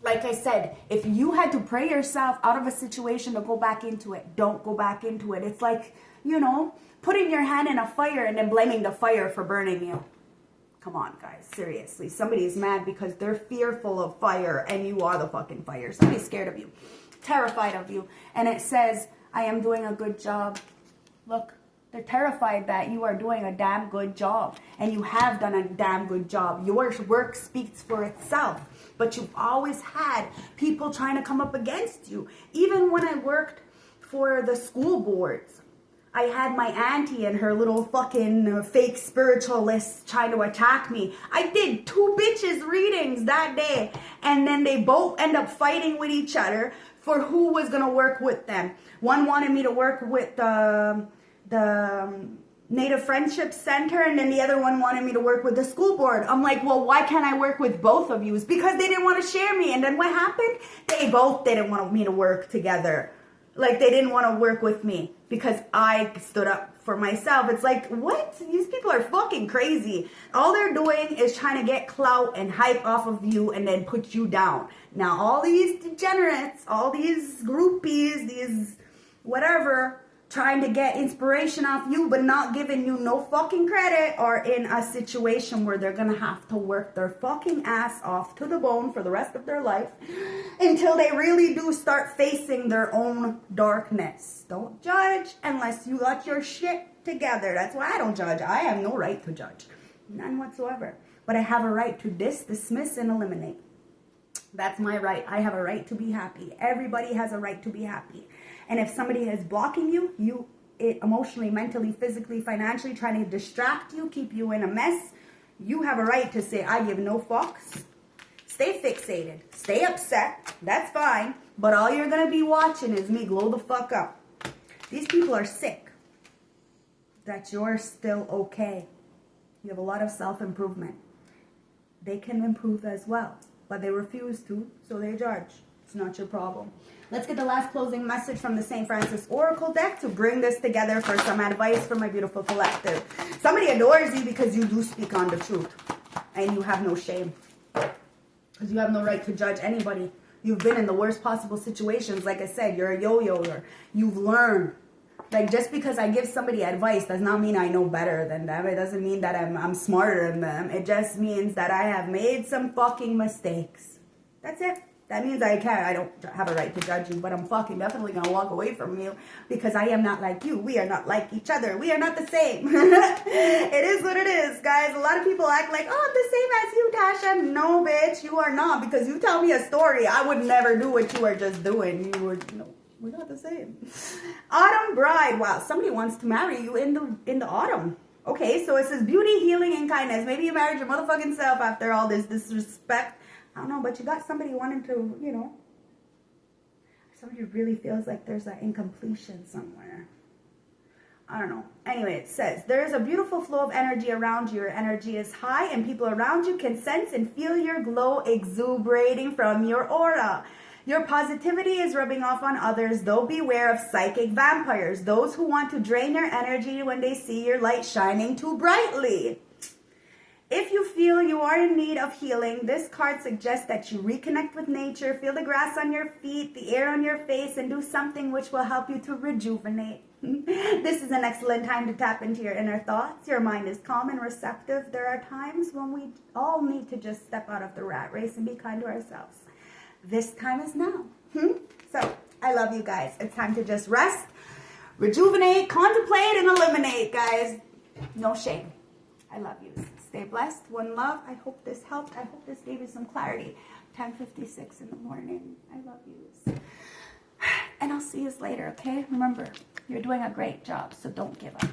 like I said, if you had to pray yourself out of a situation to go back into it, don't go back into it. It's like, you know, putting your hand in a fire and then blaming the fire for burning you. Come on, guys. Seriously. Somebody's mad because they're fearful of fire and you are the fucking fire. Somebody's scared of you. Terrified of you. And it says, I am doing a good job. Look, they're terrified that you are doing a damn good job. And you have done a damn good job. Your work speaks for itself. But you've always had people trying to come up against you. Even when I worked for the school boards, I had my auntie and her little fucking fake spiritualists trying to attack me. I did 2 bitches readings that day, and then they both end up fighting with each other for who was gonna work with them. One wanted me to work with the Native Friendship Center, and then the other one wanted me to work with the school board. I'm like, well, why can't I work with both of you? It's because they didn't want to share me. And then what happened? They both didn't want me to work together. Like, they didn't want to work with me because I stood up for myself. It's like, what? These people are fucking crazy. All they're doing is trying to get clout and hype off of you and then put you down. Now, all these degenerates, all these groupies, these whatever, trying to get inspiration off you but not giving you no fucking credit, are in a situation where they're gonna have to work their fucking ass off to the bone for the rest of their life until they really do start facing their own darkness. Don't judge unless you got your shit together. That's why I don't judge. I have no right to judge, none whatsoever, but I have a right to dismiss and eliminate. That's my right. I have a right to be happy. Everybody has a right to be happy. And if somebody is blocking you, emotionally, mentally, physically, financially, trying to distract you, keep you in a mess, you have a right to say, I give no fucks. Stay fixated. Stay upset. That's fine. But all you're going to be watching is me glow the fuck up. These people are sick. That you're still okay. You have a lot of self-improvement. They can improve as well, but they refuse to, so they judge. It's not your problem. Let's get the last closing message from the St. Francis Oracle deck to bring this together for some advice for my beautiful collective. Somebody adores you because you do speak on the truth. And you have no shame. Because you have no right to judge anybody. You've been in the worst possible situations. Like I said, you're a yo-yoer. You've learned. Like, just because I give somebody advice does not mean I know better than them. It doesn't mean that I'm smarter than them. It just means that I have made some fucking mistakes. That's it. That means I don't have a right to judge you, but I'm fucking definitely going to walk away from you because I am not like you. We are not like each other. We are not the same. It is what it is, guys. A lot of people act like, oh, I'm the same as you, Tasha. No, bitch, you are not, because you tell me a story. I would never do what you are just doing. No, we're not the same. Autumn bride. Wow, somebody wants to marry you in the autumn. Okay, so it says beauty, healing, and kindness. Maybe you married your motherfucking self after all this disrespect. I don't know, but you got somebody wanting to, somebody really feels like there's an incompletion somewhere. I don't know. Anyway, it says, there is a beautiful flow of energy around you. Your energy is high, and people around you can sense and feel your glow exuberating from your aura. Your positivity is rubbing off on others, though beware of psychic vampires, those who want to drain your energy when they see your light shining too brightly. If you feel you are in need of healing, this card suggests that you reconnect with nature, feel the grass on your feet, the air on your face, and do something which will help you to rejuvenate. This is an excellent time to tap into your inner thoughts. Your mind is calm and receptive. There are times when we all need to just step out of the rat race and be kind to ourselves. This time is now. So, I love you guys. It's time to just rest, rejuvenate, contemplate, and eliminate, guys. No shame. I love you. Stay blessed. One love. I hope this helped. I hope this gave you some clarity. 10:56 in the morning. I love you. And I'll see you later, okay? Remember, you're doing a great job, so don't give up.